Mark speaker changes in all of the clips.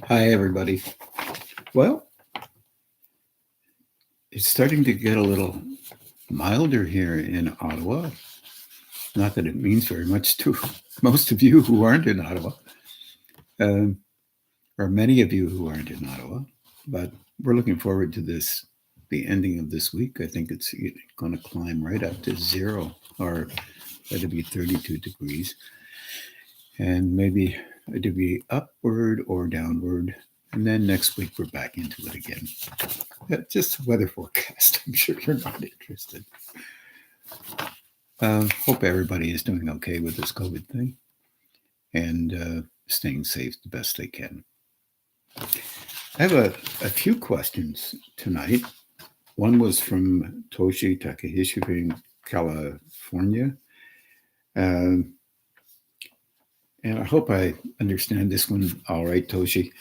Speaker 1: Hi, everybody. Well, it's starting to get a little milder here in Ottawa. Not that it means very much to most of you who aren't in Ottawa, um, or many of you who aren't in Ottawa, but we're looking forward to this, the ending of this week. I think it's going to climb right up to zero, or it'll be 32 degrees, and maybe a degree upward or downward. And then next week, we're back into it again. Just a weather forecast. I'm sure you're not interested. Hope everybody is doing okay with this COVID thing and staying safe the best they can. I have a few questions tonight. One was from Toshi Takehishi from California. Um, and I hope I understand this one all right, Toshi.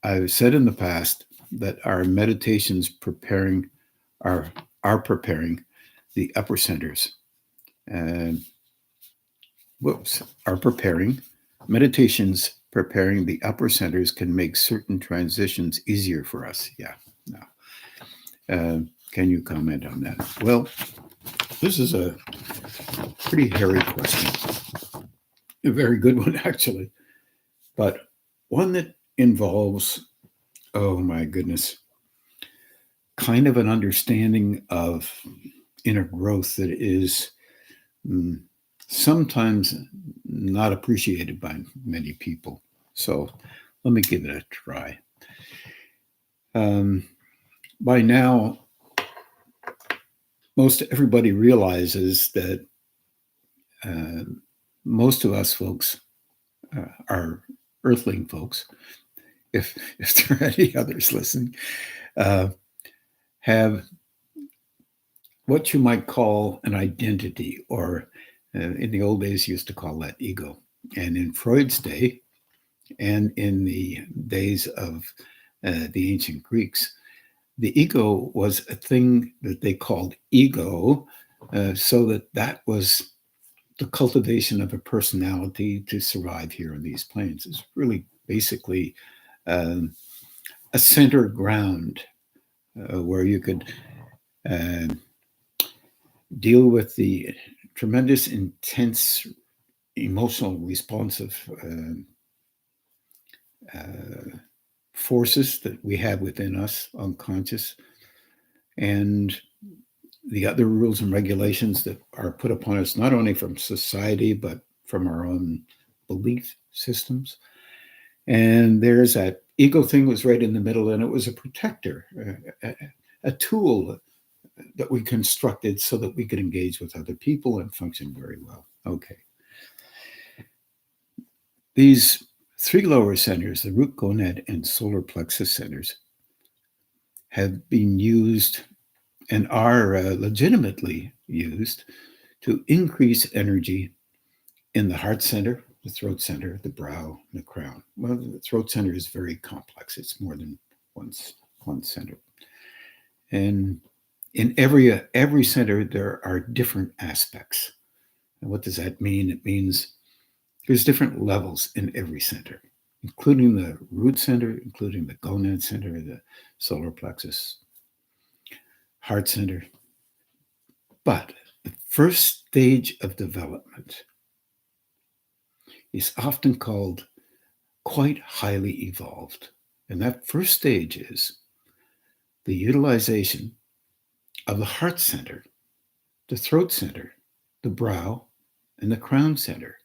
Speaker 1: I've said in the past that our meditations are, are preparing the upper centers. Uh, are preparing. Meditations preparing the upper centers can make certain transitions easier for us. Yeah. No. Can you comment on that? Well, this is a pretty hairy question. A very good one, actually, but one that involves, oh my goodness, kind of an understanding of inner growth that is mm, sometimes not appreciated by many people. So let me give it a try. Um, by now, most everybody realizes that uh, most of us folks are earthling folks, if there are any others listening, uh, have what you might call an identity, or in the old days used to call that ego. And in Freud's day, and in the days of the ancient Greeks, the ego was a thing that they called ego, so that was the cultivation of a personality to survive here on these planes. Is really basically um, a center ground where you could uh, deal with the tremendous, intense, emotional, responsive uh, forces that we have within us, unconscious, and the other rules and regulations that are put upon us, not only from society, but from our own belief systems. And there's that ego thing was right in the middle, and it was a protector, a tool that we constructed so that we could engage with other people and function very well. Okay. These three lower centers, the root gonad and solar plexus centers, have been used and are legitimately used to increase energy in the heart center, the throat center, the brow, and the crown. Well, the throat center is very complex. It's more than one center. And in every center, there are different aspects. And what does that mean? It means there's different levels in every center, including the root center, including the gonad center, the solar plexus, heart center. But the first stage of development is often called quite highly evolved. And that first stage is the utilization of the heart center, the throat center, the brow, and the crown center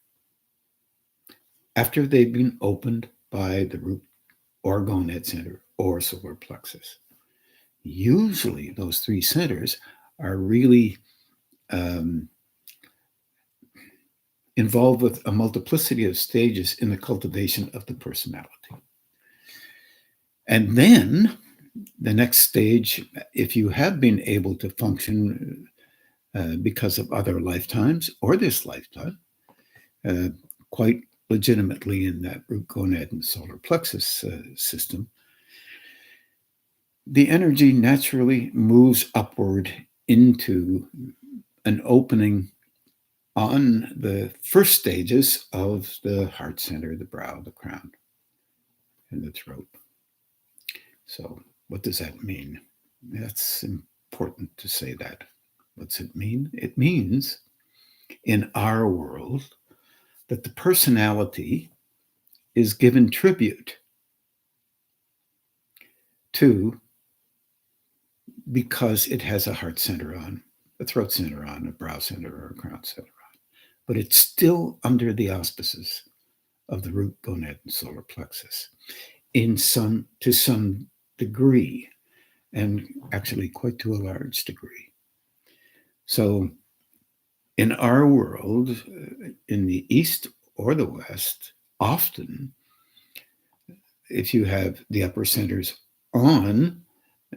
Speaker 1: after they've been opened by the root or gonad center or solar plexus. Usually, those three centers are really um, involved with a multiplicity of stages in the cultivation of the personality. And then the next stage, if you have been able to function because of other lifetimes or this lifetime, uh, quite legitimately in that root gonad and solar plexus system, the energy naturally moves upward into an opening on the first stages of the heart center, the brow, the crown. in the throat. So what does that mean? That's important to say that. What's it mean? It means in our world that the personality is given tribute to because it has a heart center on, a throat center on, a brow center, or a crown center on. But it's still under the auspices of the root, gonad, and solar plexus to some degree, and actually quite to a large degree. So in our world, in the East or the West, often if you have the upper centers on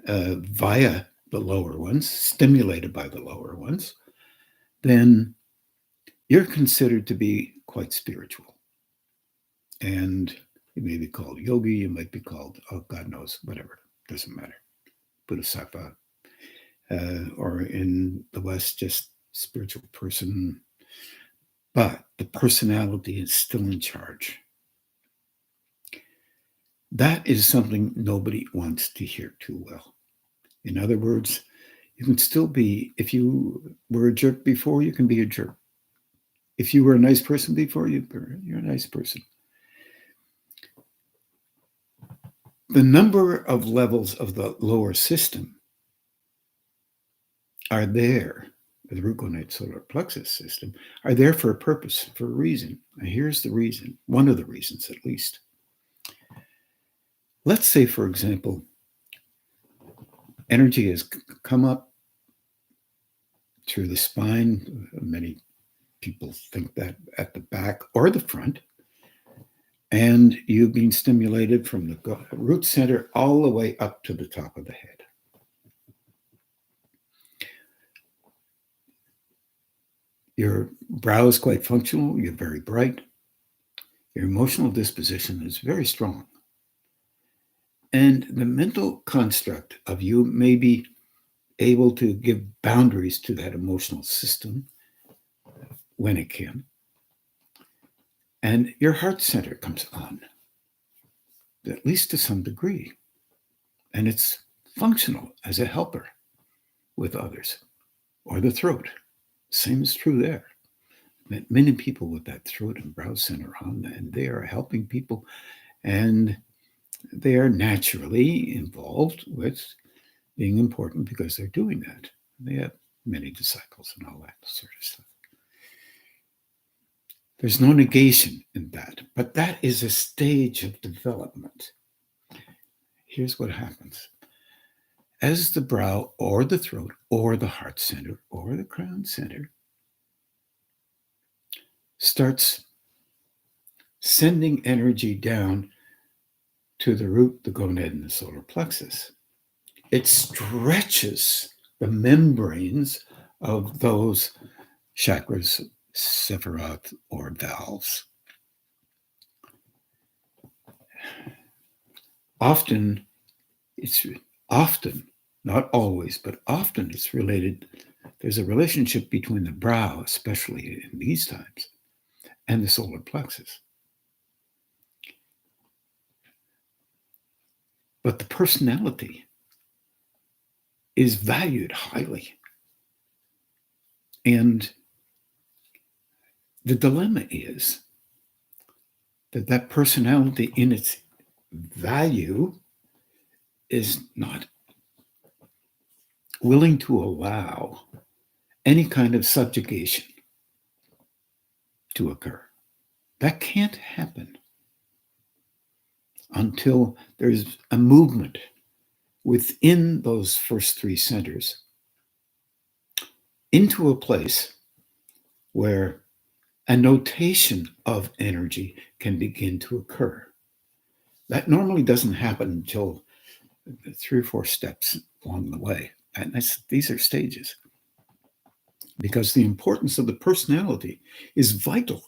Speaker 1: via the lower ones, stimulated by the lower ones, then you're considered to be quite spiritual. And you may be called yogi, you might be called, oh, God knows, whatever, doesn't matter. Bodhisattva, or in the West, just spiritual person. But the personality is still in charge. That is something nobody wants to hear too well. In other words, you can still be, if you were a jerk before, you can be a jerk. If you were a nice person before, you're a nice person. The number of levels of the lower system are there, the root, gonad, solar plexus system, are there for a purpose, for a reason. And here's the reason, one of the reasons at least. Let's say, for example, energy has come up through the spine. Many people think that at the back or the front. And you've been stimulated from the root center all the way up to the top of the head. Your brow is quite functional. You're very bright. Your emotional disposition is very strong. And the mental construct of you may be able to give boundaries to that emotional system when it can. And your heart center comes on, at least to some degree. And it's functional as a helper with others. Or the throat. Same is true there. Met many people with that throat and brow center on, and they are helping people, and they are naturally involved with being important because they're doing that. They have many disciples and all that sort of stuff. There's no negation in that, but that is a stage of development. Here's what happens. As the brow or the throat or the heart center or the crown center starts sending energy down to the root, the gonad, and the solar plexus, it stretches the membranes of those chakras, sephiroth, or valves. Often, not always, but often it's related. There's a relationship between the brow, especially in these times, and the solar plexus. But the personality is valued highly. And the dilemma is that personality in its value is not willing to allow any kind of subjugation to occur. That can't happen until there's a movement within those first three centers into a place where a notation of energy can begin to occur. That normally doesn't happen until 3 or 4 steps along the way. And these are stages. Because the importance of the personality is vital.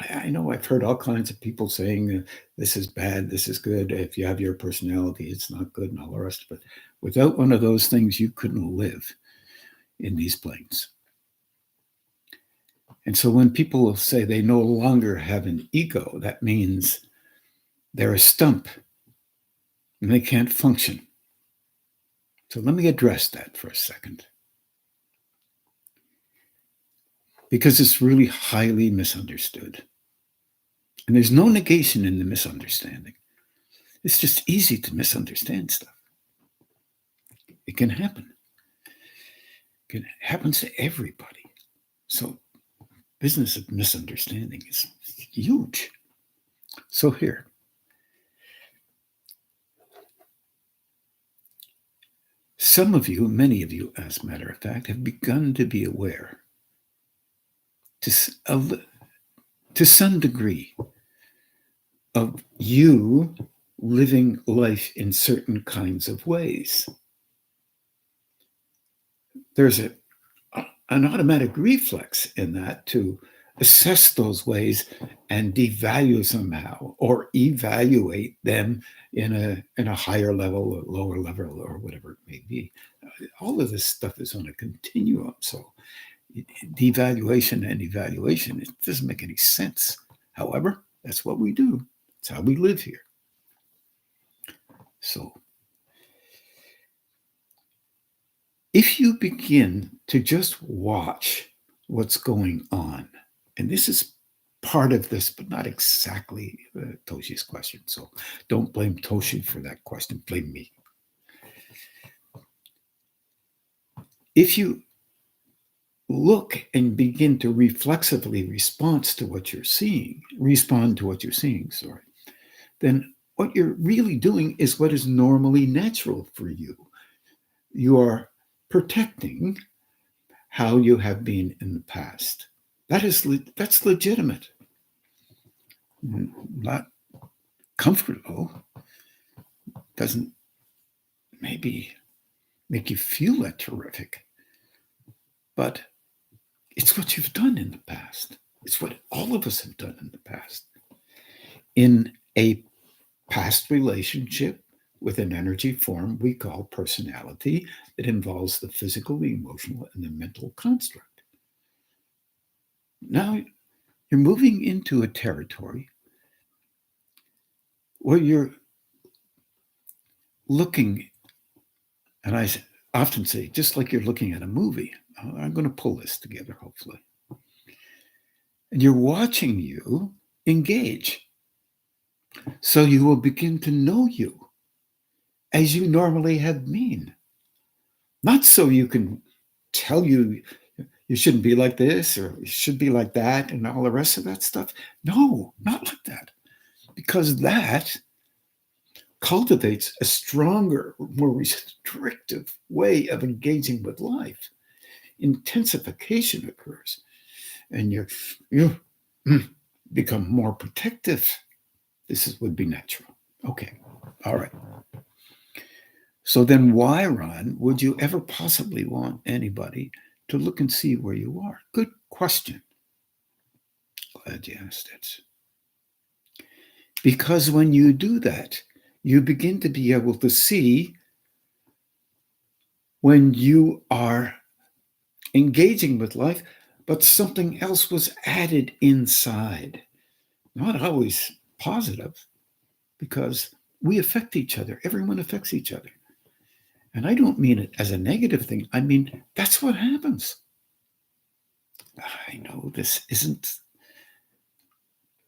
Speaker 1: I know I've heard all kinds of people saying this is bad, this is good. If you have your personality, it's not good, and all the rest of it. Without one of those things, you couldn't live in these planes. And so when people say they no longer have an ego, that means They're a stump and they can't function. So let me address that for a second, because it's really highly misunderstood. And there's no negation in the misunderstanding. It's just easy to misunderstand stuff. It can happen. It happens to everybody. So business of misunderstanding is huge. So here, some of you, many of you, as a matter of fact, have begun to be aware to some degree of you living life in certain kinds of ways. There's an automatic reflex in that to assess those ways and devalue somehow, or evaluate them in a higher level or lower level or whatever it may be. All of this stuff is on a continuum. So devaluation and evaluation, it doesn't make any sense. However, that's what we do. It's how we live here. So if you begin to just watch what's going on, and this is part of this, but not exactly Toshi's question. So don't blame Toshi for that question. Blame me. If you look and begin to reflexively respond to what you're seeing, then what you're really doing is what is normally natural for you. You are protecting how you have been in the past. That's legitimate. Not comfortable. Doesn't maybe make you feel that terrific, but it's what you've done in the past. It's what all of us have done in the past. In a past relationship with an energy form we call personality, that involves the physical, the emotional, and the mental construct. Now you're moving into a territory where you're looking, and I often say, just like you're looking at a movie. I'm going to pull this together, hopefully. And you're watching you engage. So you will begin to know you as you normally have been. Not so you can tell you shouldn't be like this or you should be like that and all the rest of that stuff. No, not like that. Because that cultivates a stronger, more restrictive way of engaging with life. Intensification occurs, and you become more protective. This would be natural. Okay, all right. So then why, Ron, would you ever possibly want anybody to look and see where you are? Good question. Glad you asked it. Because when you do that, you begin to be able to see when you are engaging with life, but something else was added inside. Not always positive, because we affect each other. Everyone affects each other. And I don't mean it as a negative thing. I mean, that's what happens. I know this isn't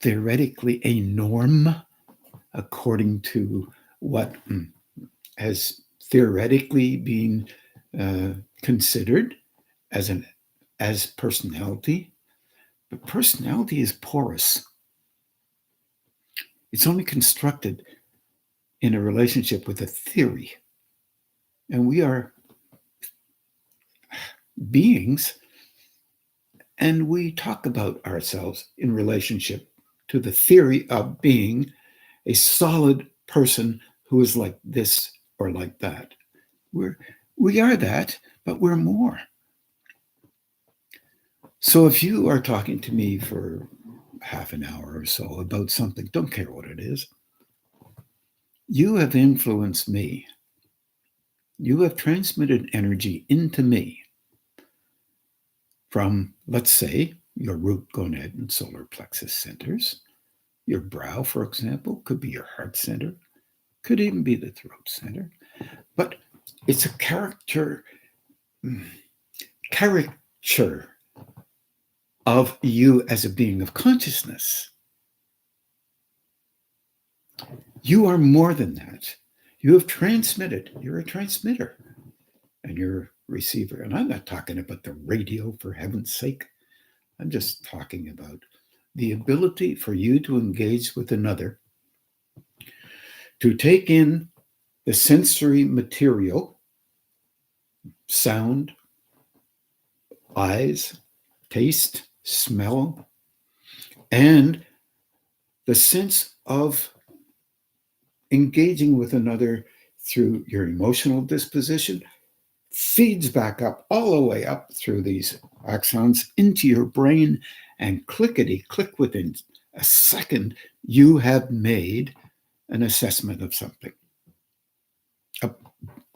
Speaker 1: theoretically a norm according to what has theoretically been considered as personality. But personality is porous. It's only constructed in a relationship with a theory. And we are beings, and we talk about ourselves in relationship to the theory of being a solid person who is like this or like that. We are that, but we're more. So if you are talking to me for half an hour or so about something, don't care what it is, you have influenced me. You have transmitted energy into me from, let's say, your root, gonad, and solar plexus centers, Your brow, for example, could be your heart center, could even be the throat center, but it's a caricature of you as a being of consciousness. You are more than that. You have transmitted. You're a transmitter and you're a receiver. And I'm not talking about the radio, for heaven's sake. I'm just talking about the ability for you to engage with another, to take in the sensory material, sound, eyes, taste, smell, and the sense of engaging with another through your emotional disposition feeds back up, all the way up through these axons into your brain, and clickety-click, within a second, you have made an assessment of something. A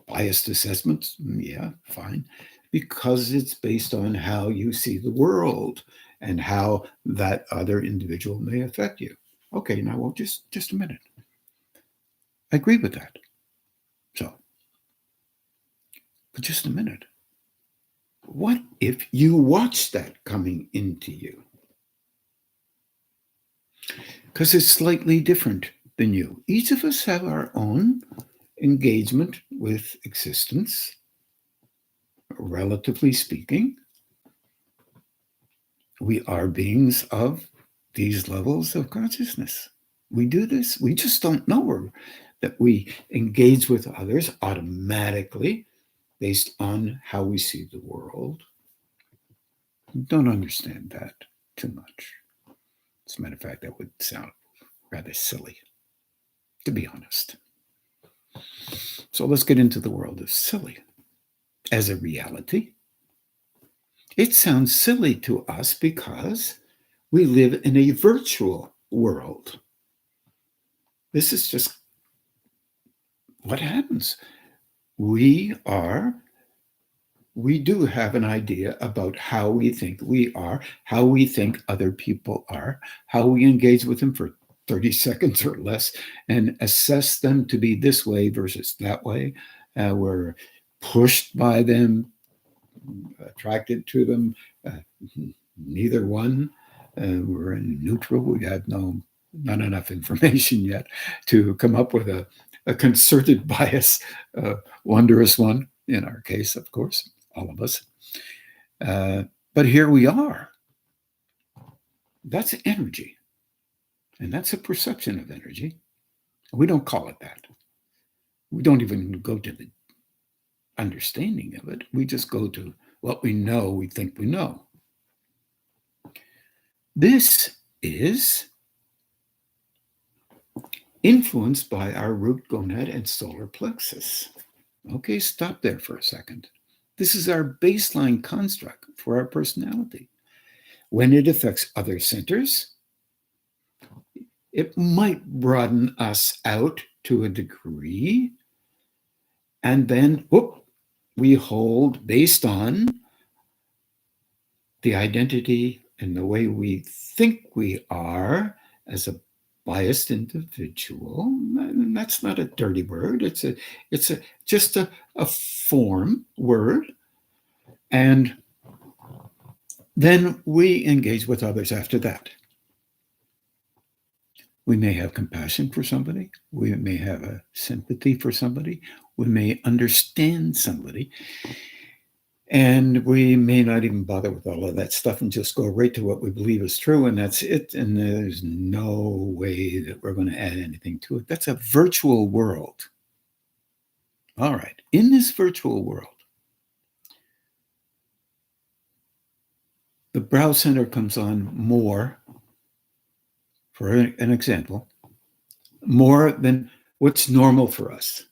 Speaker 1: biased assessment, yeah, fine, because it's based on how you see the world and how that other individual may affect you. Okay, now, well, just a minute. I agree with that. So, but just a minute. What if you watch that coming into you? Because it's slightly different than you. Each of us have our own engagement with existence, relatively speaking. We are beings of these levels of consciousness. We do this. We just don't know that we engage with others automatically based on how we see the world. Don't understand that too much. As a matter of fact, that would sound rather silly, to be honest. So let's get into the world of silly. As a reality, it sounds silly to us because we live in a virtual world. This is just what happens. We do have an idea about how we think we are, how we think other people are, how we engage with them for 30 seconds or less and assess them to be this way versus that way. We're pushed by them, attracted to them, neither one. We're in neutral. We have not enough information yet to come up with a concerted bias, wondrous one, in our case, of course, all of us. But here we are. That's energy. And that's a perception of energy. We don't call it that. We don't even go to the understanding of it. We just go to what we know, we think we know. This is influenced by our root gonad and solar plexus. Okay, stop there for a second. This is our baseline construct for our personality. When it affects other centers, it might broaden us out to a degree, and then we hold based on the identity and the way we think we are as a biased individual. And that's not a dirty word. It's just a form word. And then we engage with others after that. We may have compassion for somebody. We may have a sympathy for somebody. We may understand somebody. And we may not even bother with all of that stuff and just go right to what we believe is true, and that's it. And there's no way that we're going to add anything to it. That's a virtual world. All right. In this virtual world, the brow center comes on more, for an example, more than what's normal for us.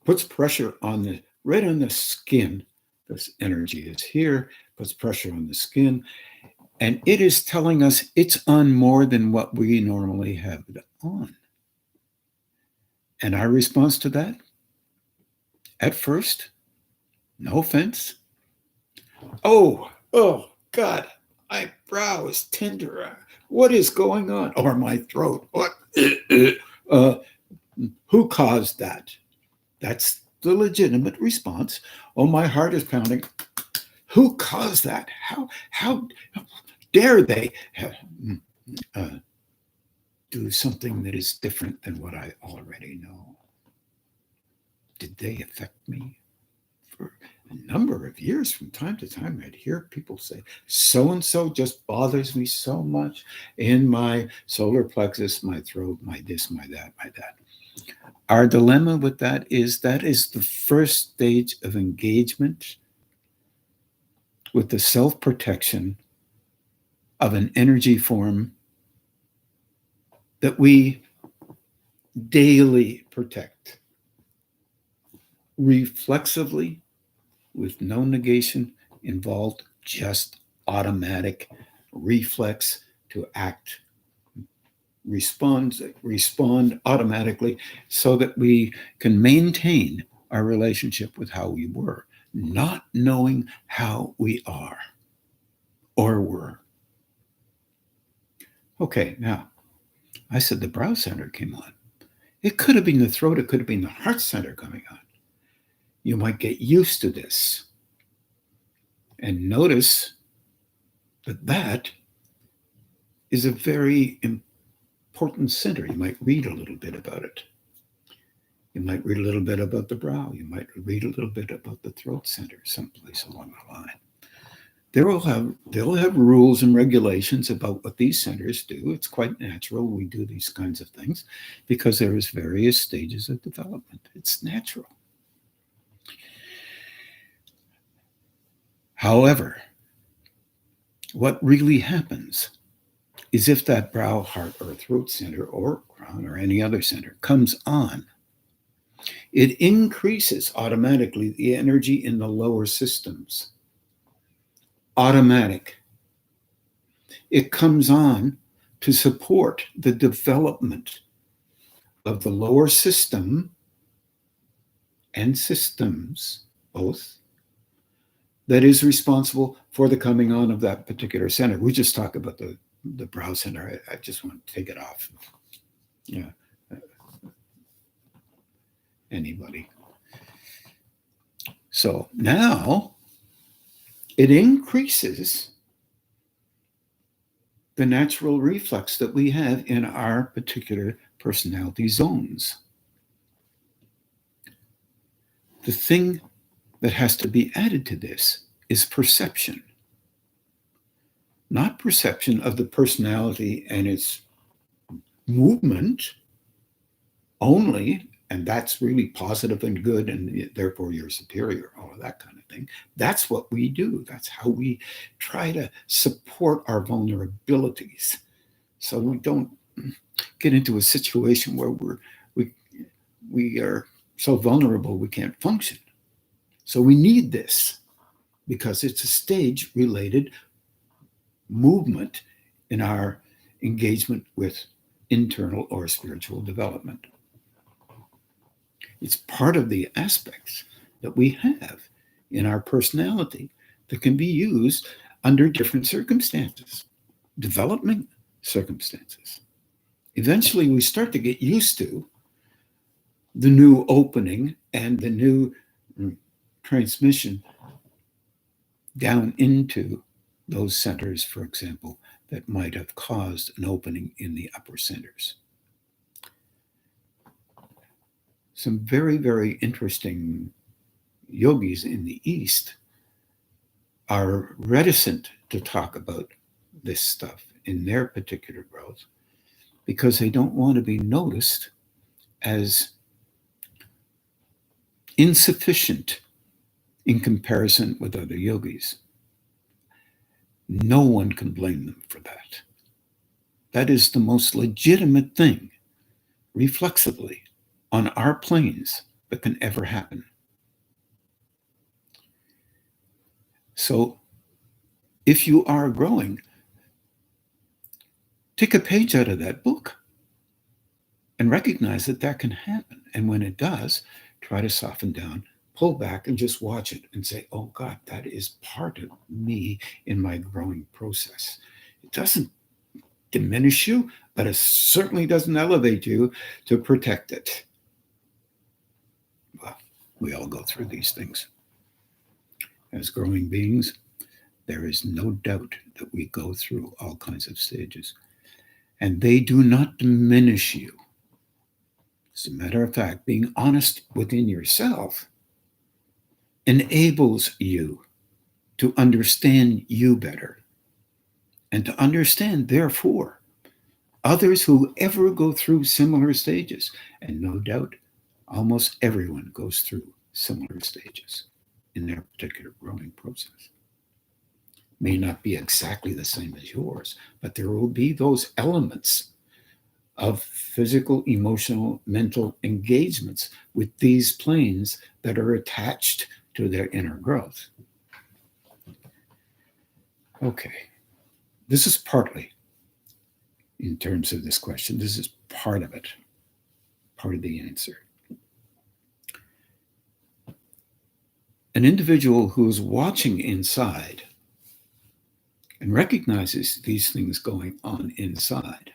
Speaker 1: Puts pressure on right on the skin. This energy is here, puts pressure on the skin, and it is telling us it's on more than what we normally have it on. And our response to that, at first, no offense, oh God, my brow is tender. What is going on? Or my throat. What? Uh, who caused that? That's the legitimate response. Oh, my heart is pounding. Who caused that? How dare they uh, do something that is different than what I already know? Did they affect me? For a number of years, from time to time, I'd hear people say, so and so just bothers me so much in my solar plexus, my throat, my this, my that, my that. Our dilemma with that is the first stage of engagement with the self protection of an energy form that we daily protect reflexively with no negation involved, just automatic reflex to act, respond automatically so that we can maintain our relationship with how we were, not knowing how we are or were. Okay, now I said the brow center came on. It could have been the throat, it could have been the heart center coming on. You might get used to this and notice that is a very important center. You might read a little bit about it. You might read a little bit about the brow. You might read a little bit about the throat center, someplace along the line. They'll have rules and regulations about what these centers do. It's quite natural we do these kinds of things because there is various stages of development. It's natural. However, what really happens is if that brow, heart, or throat center, or crown, or any other center comes on, it increases automatically the energy in the lower systems. Automatic. It comes on to support the development of the lower system and systems, both, that is responsible for the coming on of that particular center. We just talk about the brow center. I just want to take it off. Yeah. Anybody. So now it increases the natural reflex that we have in our particular personality zones. The thing that has to be added to this is perception. Not perception of the personality and its movement only, and that's really positive and good, and therefore you're superior, all of that kind of thing. That's what we do. That's how we try to support our vulnerabilities so we don't get into a situation where we are so vulnerable we can't function. So we need this because it's a stage-related movement in our engagement with internal or spiritual development. It's part of the aspects that we have in our personality that can be used under different circumstances, development circumstances. Eventually, we start to get used to the new opening and the new transmission down into those centers, for example, that might have caused an opening in the upper centers. Some very, very interesting yogis in the East are reticent to talk about this stuff in their particular growth because they don't want to be noticed as insufficient in comparison with other yogis. No one can blame them for that. That is the most legitimate thing, reflexively, on our planes that can ever happen. So if you are growing, take a page out of that book and recognize that that can happen. And when it does, try to soften down, pull back, and just watch it and say, oh God, that is part of me in my growing process. It doesn't diminish you, but it certainly doesn't elevate you to protect it. Well, we all go through these things. As growing beings, there is no doubt that we go through all kinds of stages, and they do not diminish you. As a matter of fact, being honest within yourself enables you to understand you better and to understand, therefore, others who ever go through similar stages. And no doubt, almost everyone goes through similar stages in their particular growing process. May not be exactly the same as yours, but there will be those elements of physical, emotional, mental engagements with these planes that are attached to their inner growth. Okay, this is partly, in terms of this question, this is part of it, part of the answer. An individual who is watching inside and recognizes these things going on inside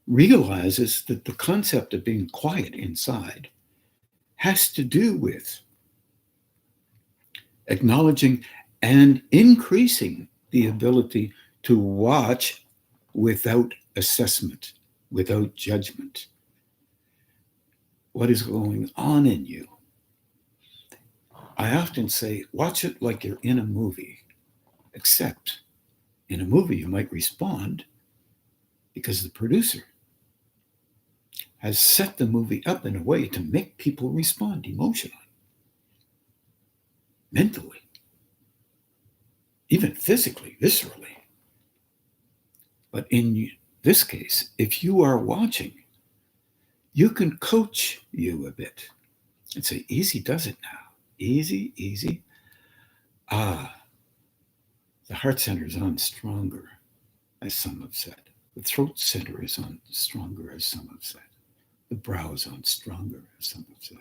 Speaker 1: realizes that the concept of being quiet inside has to do with acknowledging and increasing the ability to watch without assessment, without judgment. What is going on in you? I often say, watch it like you're in a movie, except in a movie you might respond because the producer has set the movie up in a way to make people respond emotionally, mentally, even physically, viscerally. But in this case, if you are watching, you can coach you a bit and say, easy does it now. Easy, easy. The heart center is on stronger, as some have said. The throat center is on stronger, as some have said. The brow is on stronger, as some have said.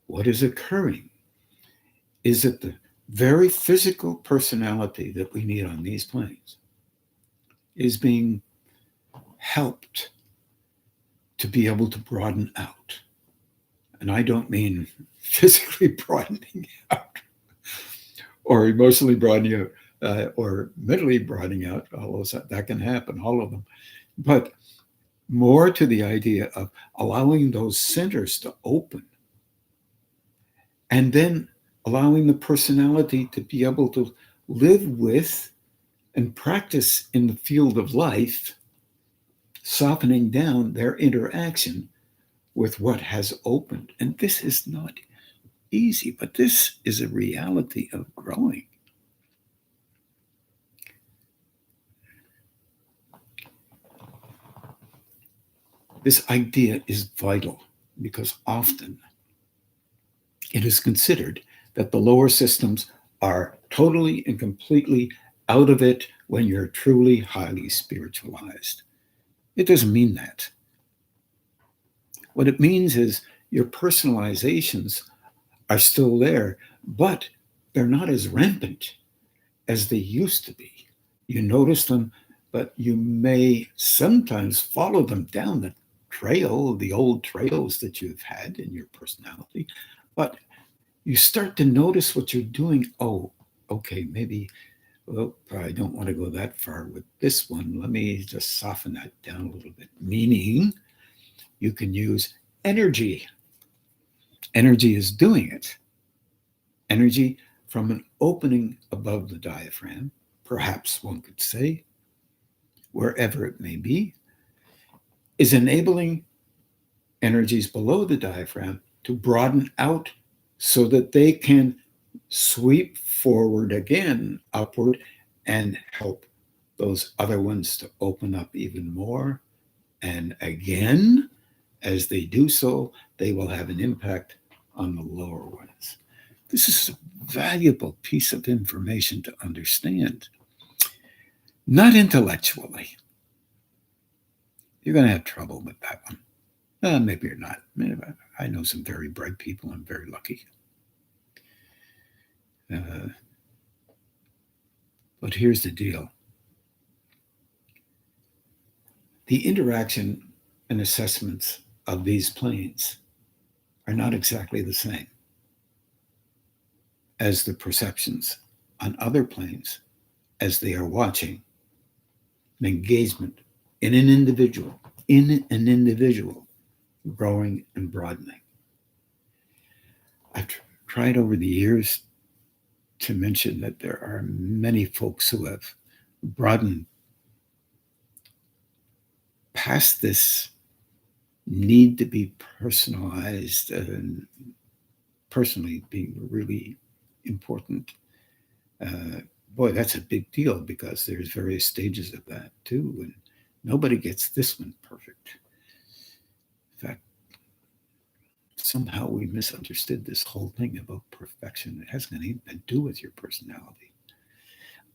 Speaker 1: What is occurring is that the very physical personality that we need on these planes is being helped to be able to broaden out. And I don't mean physically broadening out or emotionally broadening out or mentally broadening out, although that can happen, all of them. But more to the idea of allowing those centers to open and then allowing the personality to be able to live with and practice in the field of life, softening down their interaction with what has opened. And this is not easy, but this is a reality of growing. This idea is vital because often it is considered that the lower systems are totally and completely out of it when you're truly highly spiritualized. It doesn't mean that. What it means is your personalizations are still there, but they're not as rampant as they used to be. You notice them, but you may sometimes follow them down the trail, the old trails that you've had in your personality, but you start to notice what you're doing. Oh, okay, maybe, well, I don't want to go that far with this one. Let me just soften that down a little bit. Meaning you can use energy. Energy is doing it. Energy from an opening above the diaphragm, perhaps one could say, wherever it may be, is enabling energies below the diaphragm to broaden out so that they can sweep forward again, upward, and help those other ones to open up even more. And again, as they do so, they will have an impact on the lower ones. This is a valuable piece of information to understand. Not intellectually. You're going to have trouble with that one. Maybe you're not. Maybe I know some very bright people. I'm very lucky. But here's the deal. The interaction and assessments of these planes are not exactly the same as the perceptions on other planes as they are watching an engagement in an individual growing and broadening. I've tried over the years to mention that there are many folks who have broadened past this need to be personalized and personally being really important. Boy, that's a big deal because there's various stages of that too, and nobody gets this one perfect. In fact, somehow we misunderstood this whole thing about perfection. It hasn't anything to do with your personality,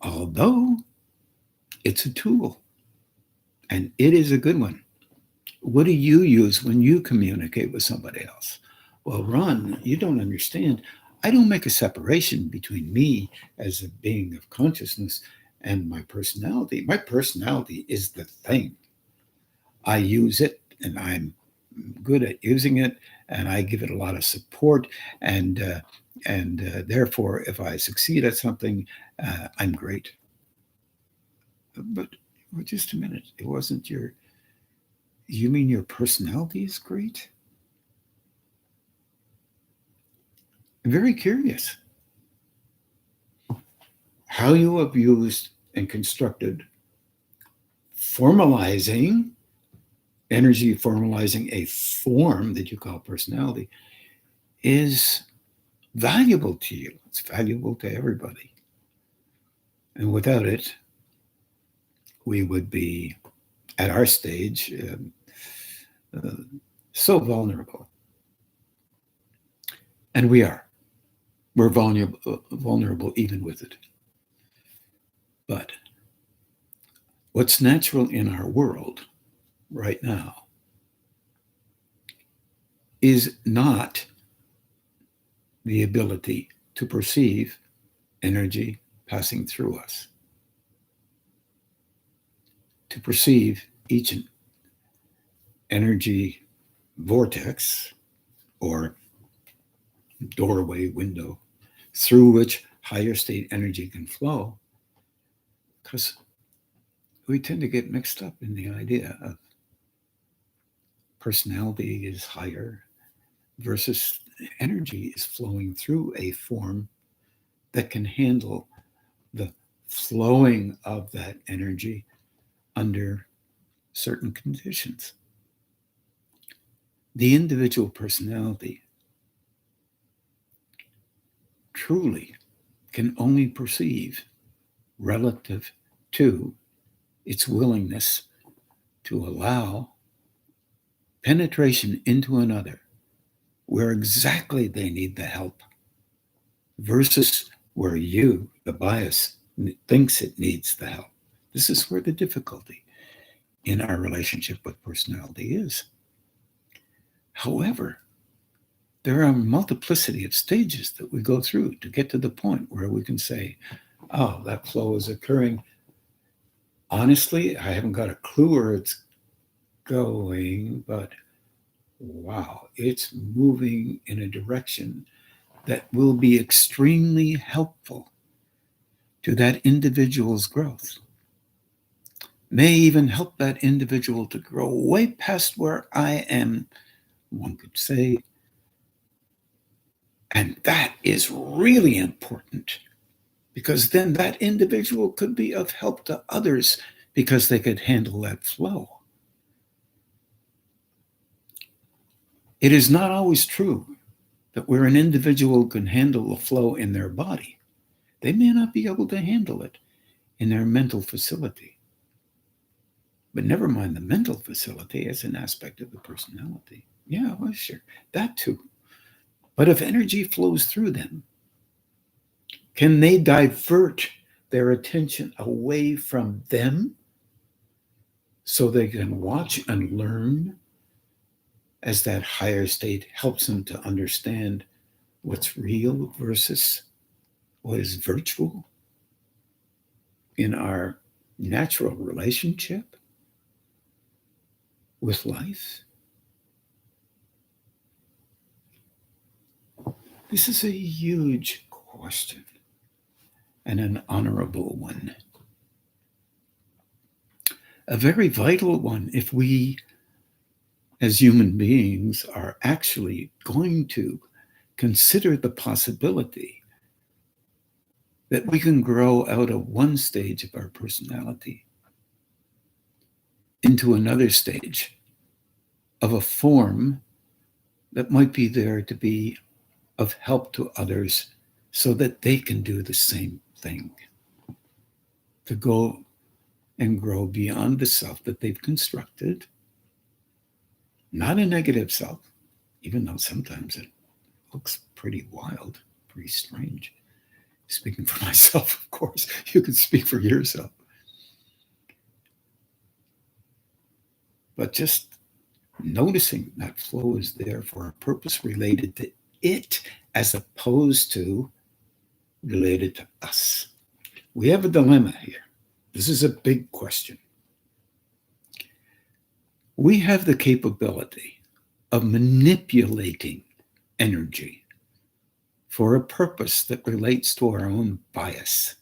Speaker 1: although it's a tool, and it is a good one. What do you use when you communicate with somebody else? Well, Ron, you don't understand. I don't make a separation between me as a being of consciousness and my personality. My personality is the thing. I use it and I'm good at using it and I give it a lot of support. And therefore, if I succeed at something, I'm great. But well, just a minute. It wasn't you mean your personality is great? I'm very curious how you have used and constructed formalizing energy, formalizing a form that you call personality is valuable to you. It's valuable to everybody. And without it, we would be at our stage so vulnerable. And we are. We're vulnerable even with it. But what's natural in our world right now is not the ability to perceive energy passing through us, to perceive each energy vortex or doorway, window, through which higher state energy can flow, because we tend to get mixed up in the idea of personality is higher versus energy is flowing through a form that can handle the flowing of that energy under certain conditions. The individual personality truly can only perceive relative to its willingness to allow penetration into another where exactly they need the help versus where you, the bias, thinks it needs the help. This is where the difficulty in our relationship with personality is. However, there are a multiplicity of stages that we go through to get to the point where we can say, oh, that flow is occurring. Honestly, I haven't got a clue where it's going, but wow, it's moving in a direction that will be extremely helpful to that individual's growth. May even help that individual to grow way past where I am, one could say. And that is really important because then that individual could be of help to others because they could handle that flow. It is not always true that where an individual can handle the flow in their body, they may not be able to handle it in their mental facility. But never mind the mental facility as an aspect of the personality. Yeah, well, sure, that too. But if energy flows through them, can they divert their attention away from them so they can watch and learn as that higher state helps them to understand what's real versus what is virtual in our natural relationship? with life? This is a huge question and an honorable one. A very vital one if we, as human beings, are actually going to consider the possibility that we can grow out of one stage of our personality into another stage of a form that might be there to be of help to others so that they can do the same thing, to go and grow beyond the self that they've constructed, not a negative self, even though sometimes it looks pretty wild, pretty strange. Speaking for myself, of course, you can speak for yourself. But just noticing that flow is there for a purpose related to it as opposed to related to us. We have a dilemma here. This is a big question. We have the capability of manipulating energy for a purpose that relates to our own bias.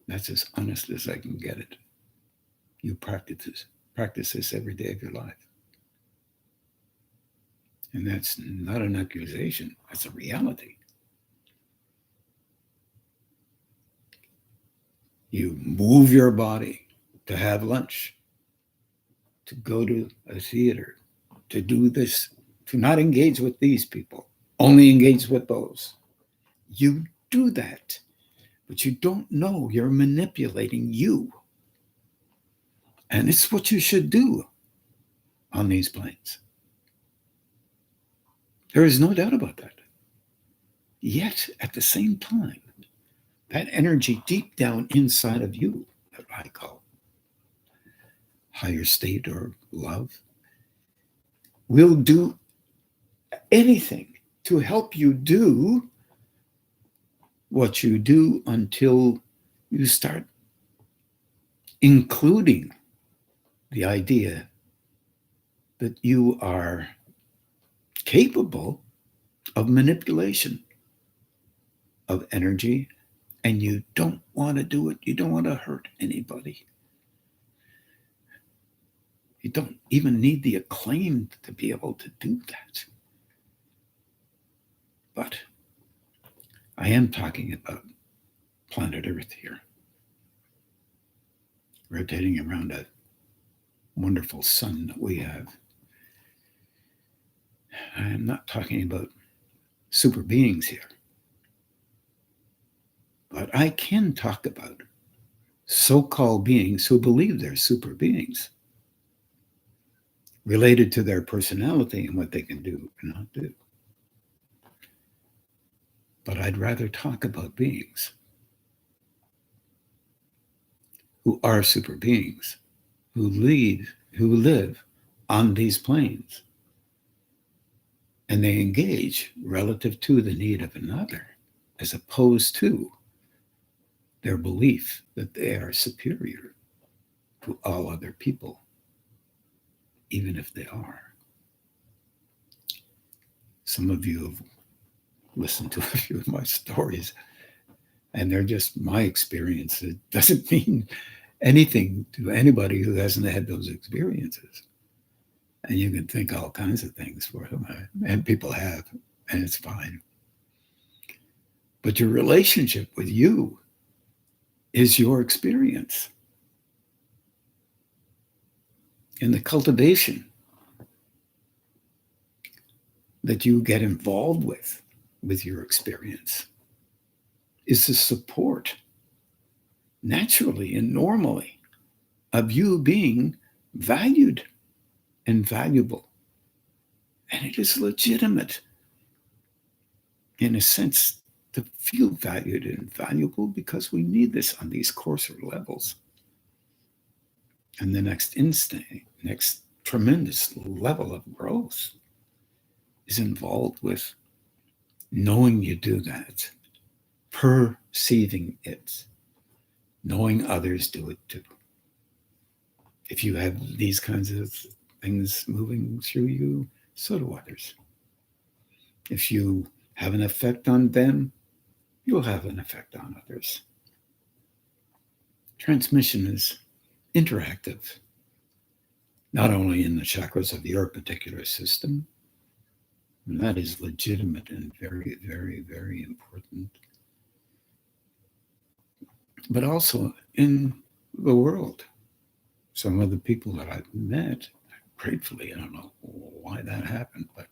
Speaker 1: That's as honest as I can get it. You practice this every day of your life. And that's not an accusation, that's a reality. You move your body to have lunch, to go to a theater, to do this, to not engage with these people, only engage with those. You do that, but you don't know you're manipulating you. And it's what you should do on these planes. There is no doubt about that. Yet, at the same time, that energy deep down inside of you, that I call higher state or love, will do anything to help you do what you do until you start including the idea that you are capable of manipulation of energy, and you don't want to do it. You don't want to hurt anybody. You don't even need the acclaim to be able to do that. But I am talking about planet Earth here, rotating around a wonderful sun that we have. I am not talking about super beings here. But I can talk about so-called beings who believe they're super beings, related to their personality and what they can do and not do. But I'd rather talk about beings who are super beings, who live on these planes, and they engage relative to the need of another, as opposed to their belief that they are superior to all other people, even if they are. Some of you have listened to a few of my stories, and they're just my experience. It doesn't mean anything to anybody who hasn't had those experiences. And you can think all kinds of things for them, and people have, and it's fine. But your relationship with you is your experience. And the cultivation that you get involved with your experience is the support, naturally and normally, of you being valued and valuable. And it is legitimate, in a sense, to feel valued and valuable, because we need this on these coarser levels. And the next tremendous level of growth is involved with knowing you do that, perceiving it, knowing others do it too. If you have these kinds of things moving through you, so do others. If you have an effect on them, you'll have an effect on others. Transmission is interactive, not only in the chakras of your particular system, and that is legitimate and very, very, very important, but also in the world. Some of the people that I've met, gratefully, I don't know why that happened, but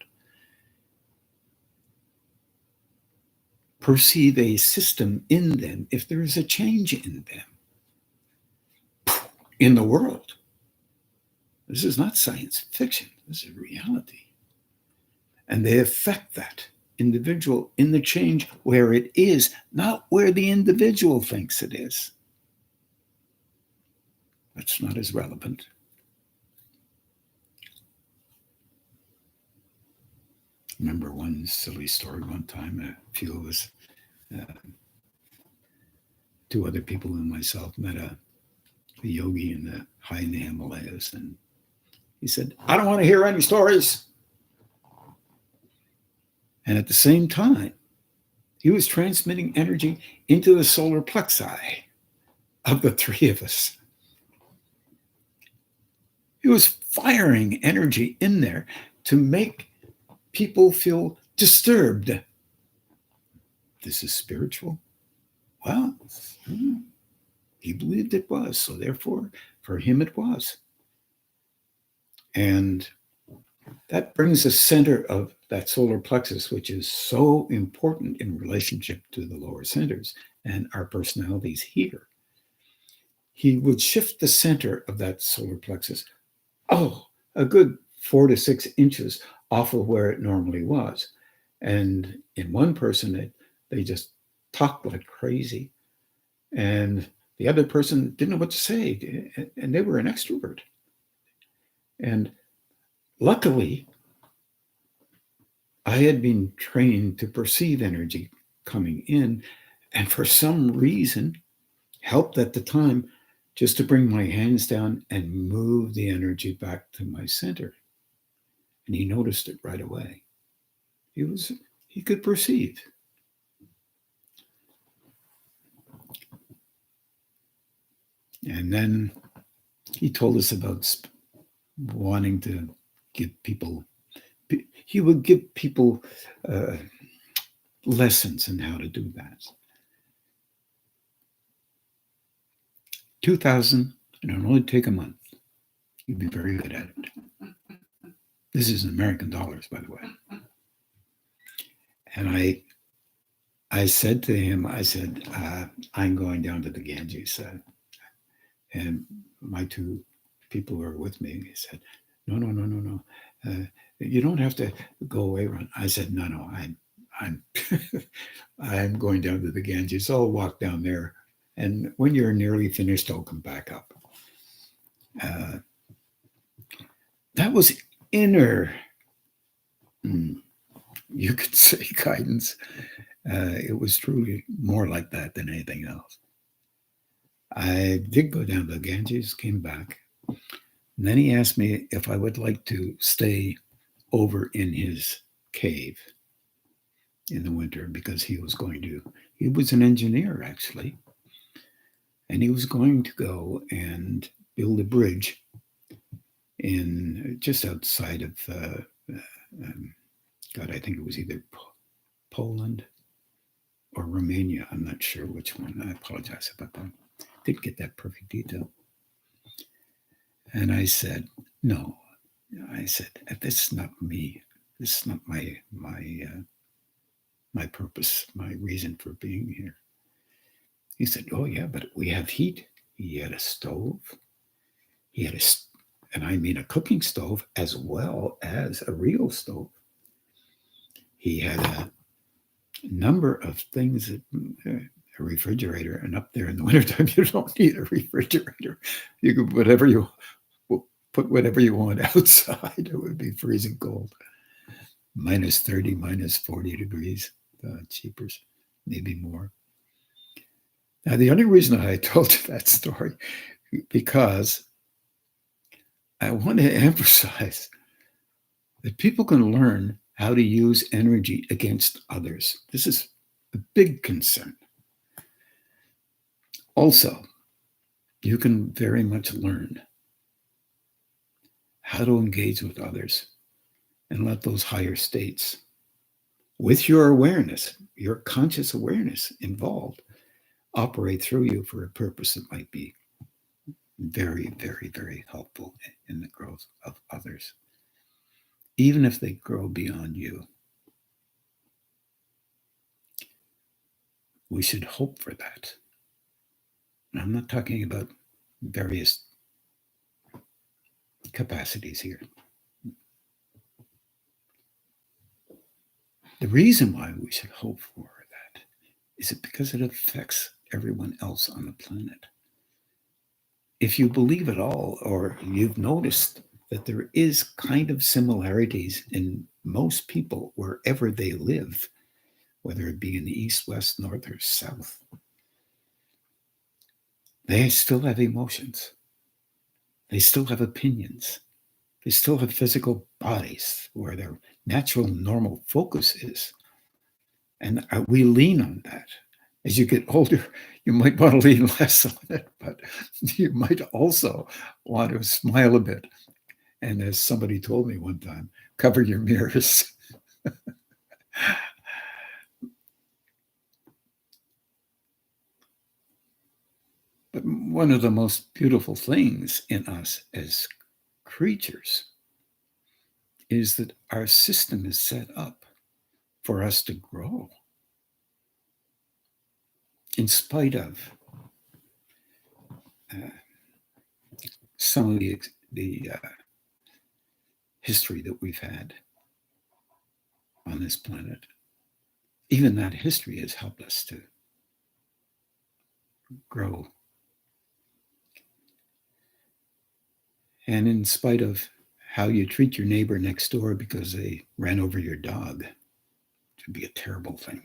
Speaker 1: perceive a system in them if there is a change in them, in the world. This is not science fiction, this is reality. And they affect that individual in the change where it is, not where the individual thinks it is. That's not as relevant. Remember one silly story one time, a few of us, two other people and myself met a yogi high in the Himalayas, and he said, "I don't want to hear any stories." And at the same time, he was transmitting energy into the solar plexi of the three of us. He was firing energy in there to make people feel disturbed. This is spiritual? Well, he believed it was, so therefore, for him it was. And that brings the center of that solar plexus, which is so important in relationship to the lower centers and our personalities here. He would shift the center of that solar plexus, a good 4 to 6 inches off of where it normally was. And in one person, they just talked like crazy. And the other person didn't know what to say. And they were an extrovert. And luckily, I had been trained to perceive energy coming in, and for some reason, helped at the time just to bring my hands down and move the energy back to my center. And he noticed it right away. He could perceive. And then he told us about wanting to give people, he would give people lessons in how to do that. 2,000, and it'll only take a month. You'd be very good at it. This is American dollars, by the way. And I said to him, I'm going down to the Ganges. And my two people who were with me, he said, no. You don't have to go away, Ron. I said, no, I'm I'm going down to the Ganges. I'll walk down there. And when you're nearly finished, I'll come back up. That was inner, you could say, guidance. It was truly more like that than anything else. I did go down to the Ganges, came back. And then he asked me if I would like to stay over in his cave in the winter, because he was an engineer actually. And he was going to go and build a bridge in just outside of, I think it was either Poland or Romania. I'm not sure which one. I apologize about that. Didn't get that perfect detail. And I said, no. I said, this is not me. This is not my purpose, my reason for being here. He said, oh yeah, but we have heat. He had a stove. He had a cooking stove as well as a real stove. He had a number of things, a refrigerator, and up there in the wintertime, you don't need a refrigerator. You can put whatever you want outside. It would be freezing cold. Minus 30, minus 40 degrees, cheapers, maybe more. Now, the only reason I told you that story, because I want to emphasize that people can learn how to use energy against others. This is a big concern. Also, you can very much learn how to engage with others and let those higher states, with your awareness, your conscious awareness involved, operate through you for a purpose that might be very, very, very helpful in the growth of others, even if they grow beyond you. We should hope for that. And I'm not talking about various capacities here. The reason why we should hope for that is it because it affects everyone else on the planet. If you believe at all, or you've noticed that there is kind of similarities in most people wherever they live, whether it be in the east, west, north, or south, they still have emotions. They still have opinions. They still have physical bodies where their natural, normal focus is. And we lean on that. As you get older, you might want to lean less on it, but you might also want to smile a bit. And as somebody told me one time, cover your mirrors. But one of the most beautiful things in us as creatures is that our system is set up for us to grow in spite of some of the history that we've had on this planet. Even that history has helped us to grow. And in spite of how you treat your neighbor next door because they ran over your dog, it would be a terrible thing.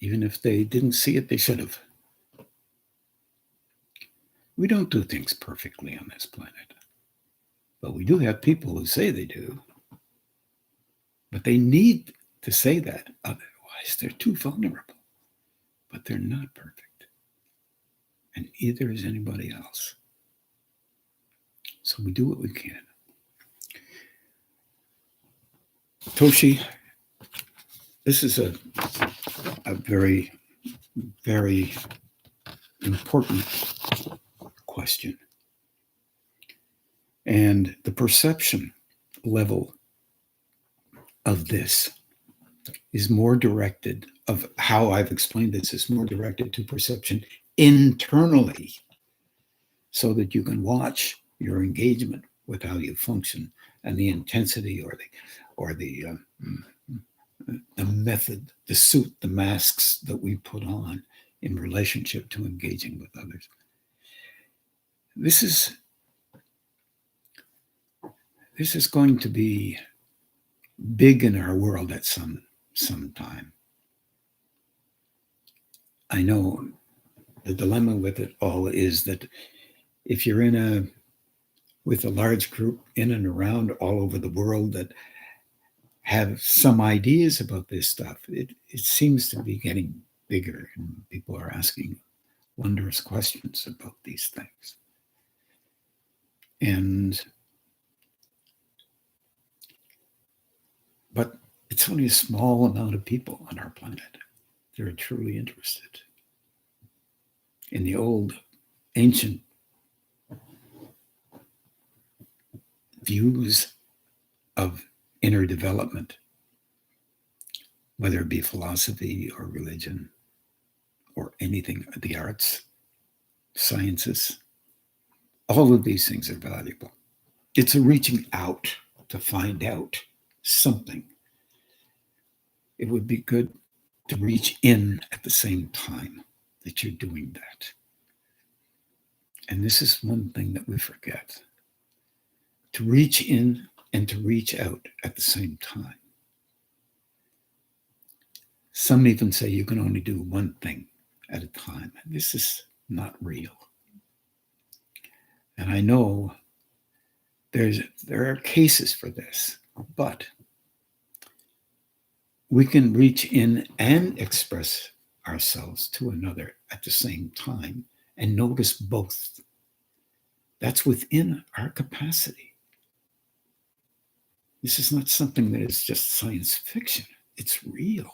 Speaker 1: Even if they didn't see it, they should have. We don't do things perfectly on this planet, but we do have people who say they do. But they need to say that, otherwise they're too vulnerable. But they're not perfect, and either is anybody else. So we do what we can. Toshi, this is a very, very important question. And the perception level of this is more directed, of how I've explained this, is more directed to perception internally, so that you can watch your engagement with how you function and the intensity or the method, the suit, the masks that we put on in relationship to engaging with others. This is going to be big in our world at some time. I know the dilemma with it all is that if you're with a large group in and around all over the world that have some ideas about this stuff, it seems to be getting bigger, and people are asking wondrous questions about these things. But it's only a small amount of people on our planet that are truly interested in the old, ancient views of inner development, whether it be philosophy or religion or anything, the arts, sciences. All of these things are valuable. It's a reaching out to find out something. It would be good to reach in at the same time that you're doing that. And this is one thing that we forget. To reach in and to reach out at the same time. Some even say you can only do one thing at a time. This is not real. And I know there are cases for this, but we can reach in and express ourselves to another at the same time and notice both. That's within our capacity. This is not something that is just science fiction. It's real.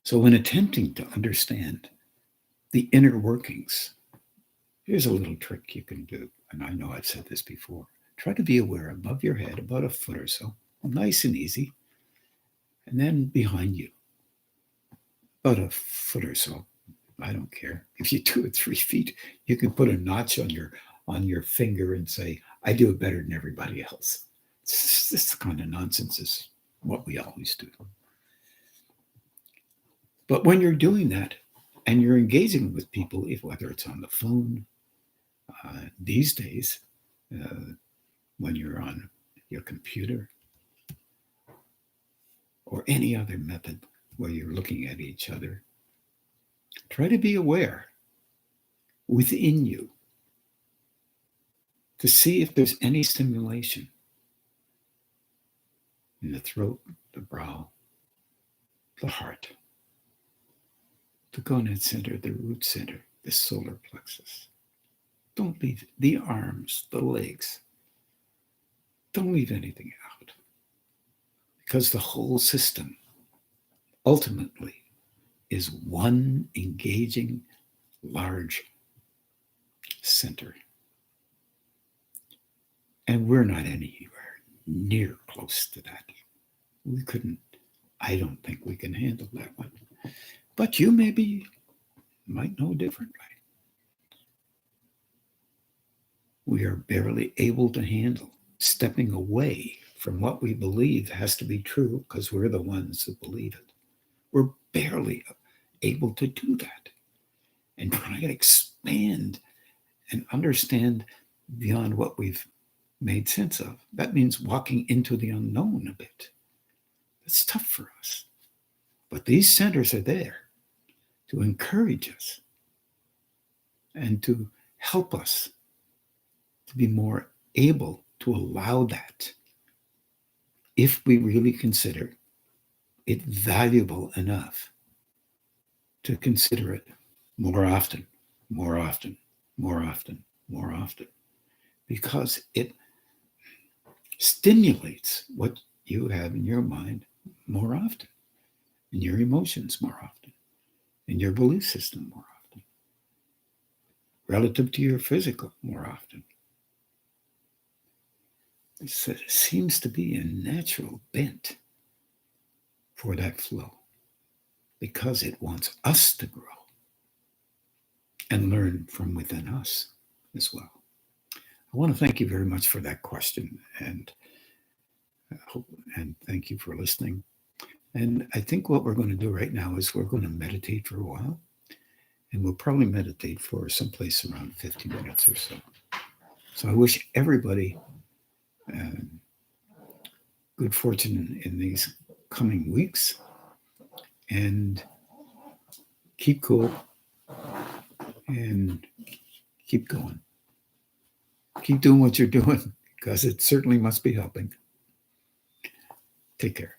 Speaker 1: So when attempting to understand the inner workings, here's a little trick you can do. And I know I've said this before. Try to be aware above your head, about a foot or so, nice and easy. And then behind you, about a foot or so. I don't care. If you do it 3 feet, you can put a notch on your finger and say, I do it better than everybody else. This kind of nonsense is what we always do. But when you're doing that and you're engaging with people, whether it's on the phone, these days, when you're on your computer, or any other method where you're looking at each other, try to be aware within you to see if there's any stimulation in the throat, the brow, the heart, the gonad center, the root center, the solar plexus. Don't leave the arms, the legs. Don't leave anything out. Because the whole system ultimately is one engaging large center. And we're not anywhere near close to that. I don't think we can handle that one. But you might know differently. We are barely able to handle stepping away from what we believe has to be true because we're the ones who believe it. We're barely able to do that and try to expand and understand beyond what we've made sense of. That means walking into the unknown a bit. It's tough for us. But these centers are there to encourage us and to help us to be more able to allow that if we really consider it valuable enough to consider it more often, more often, more often, more often, because it stimulates what you have in your mind more often, in your emotions more often, in your belief system more often, relative to your physical more often. It seems to be a natural bent for that flow because it wants us to grow and learn from within us as well. I want to thank you very much for that question, and thank you for listening. And I think what we're going to do right now is we're going to meditate for a while, and we'll probably meditate for someplace around 50 minutes or so. So I wish everybody good fortune in these coming weeks, and keep cool and keep going. Keep doing what you're doing because it certainly must be helping. Take care.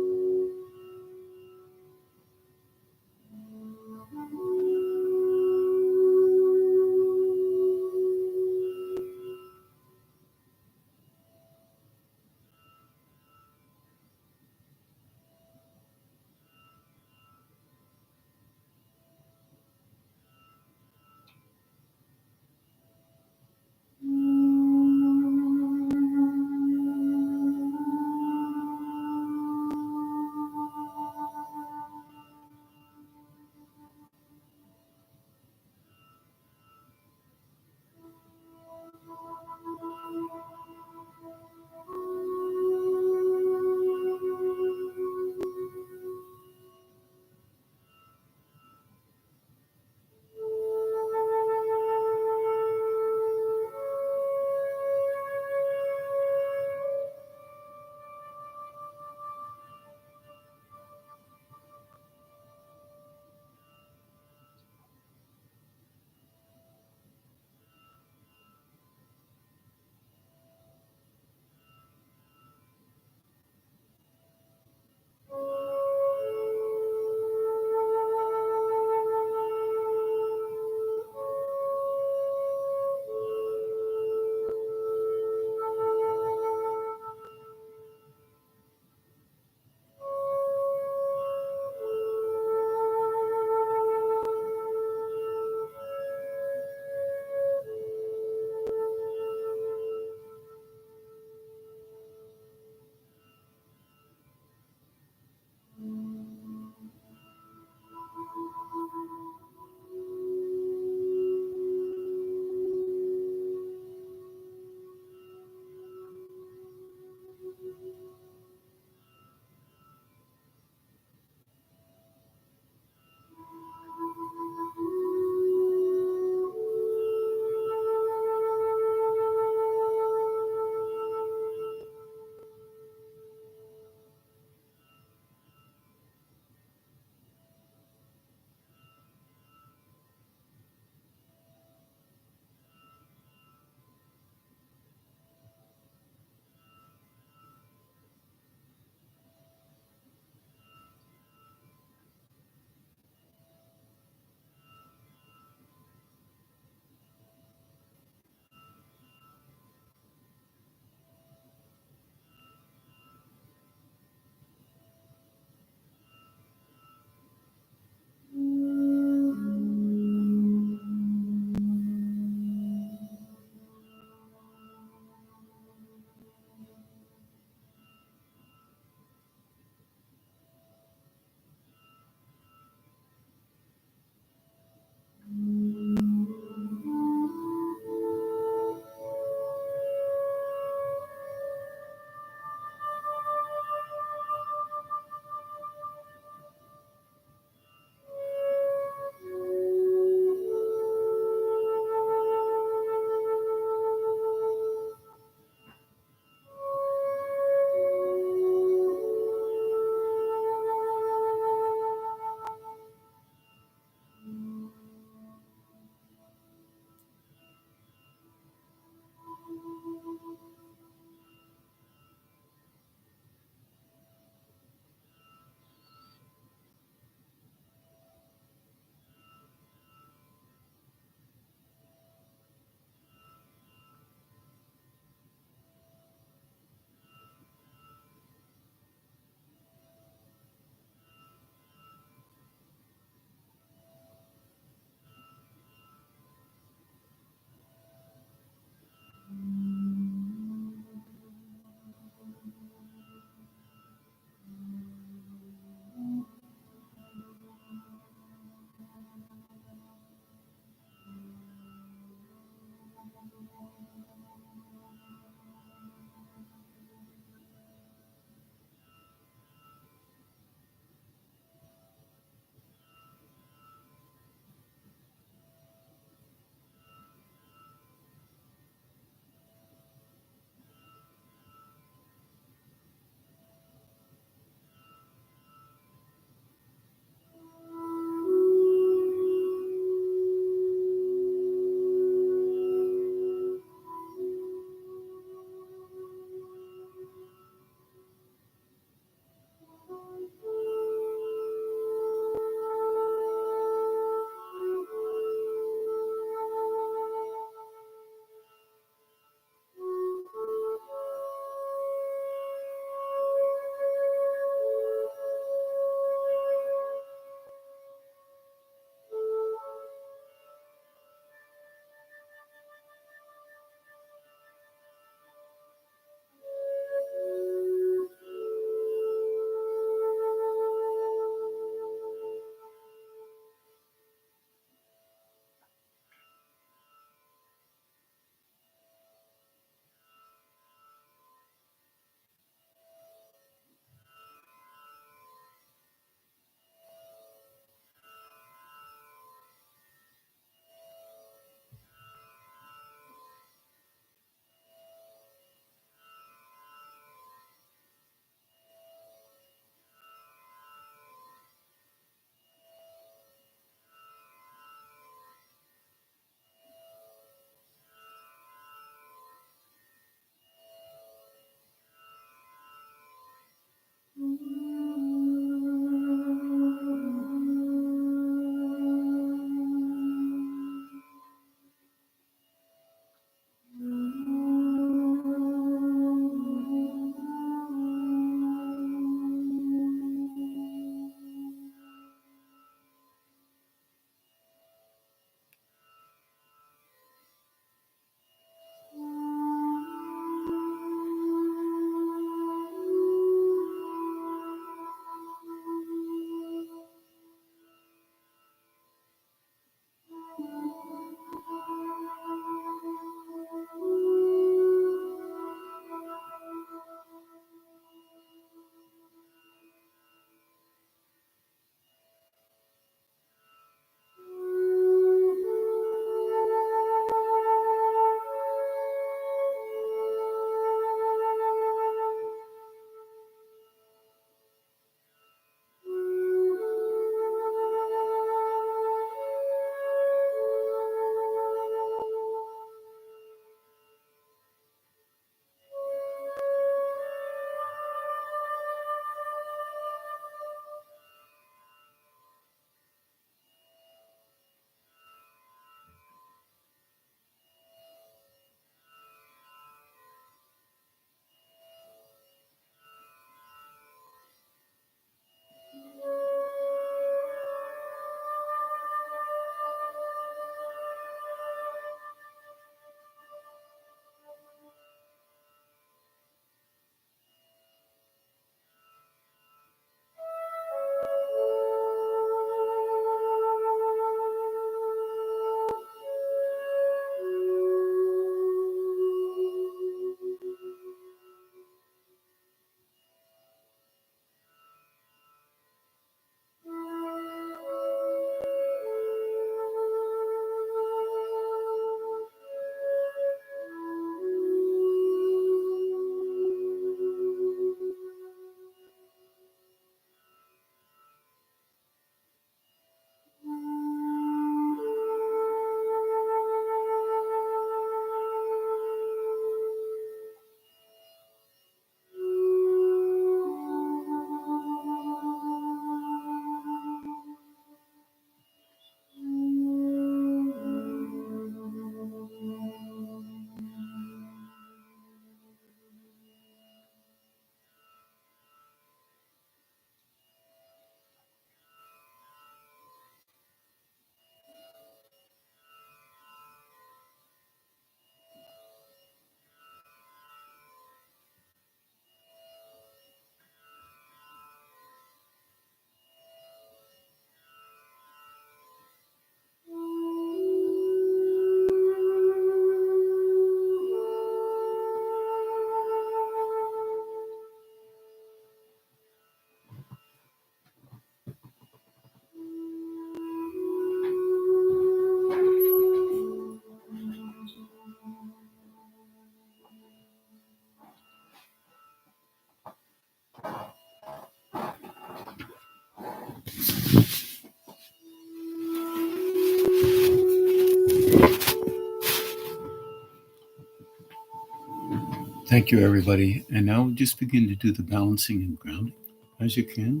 Speaker 1: Thank you, everybody. And now just begin to do the balancing and grounding as you can,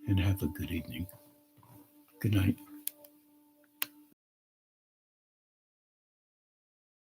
Speaker 1: and have a good evening. Good night.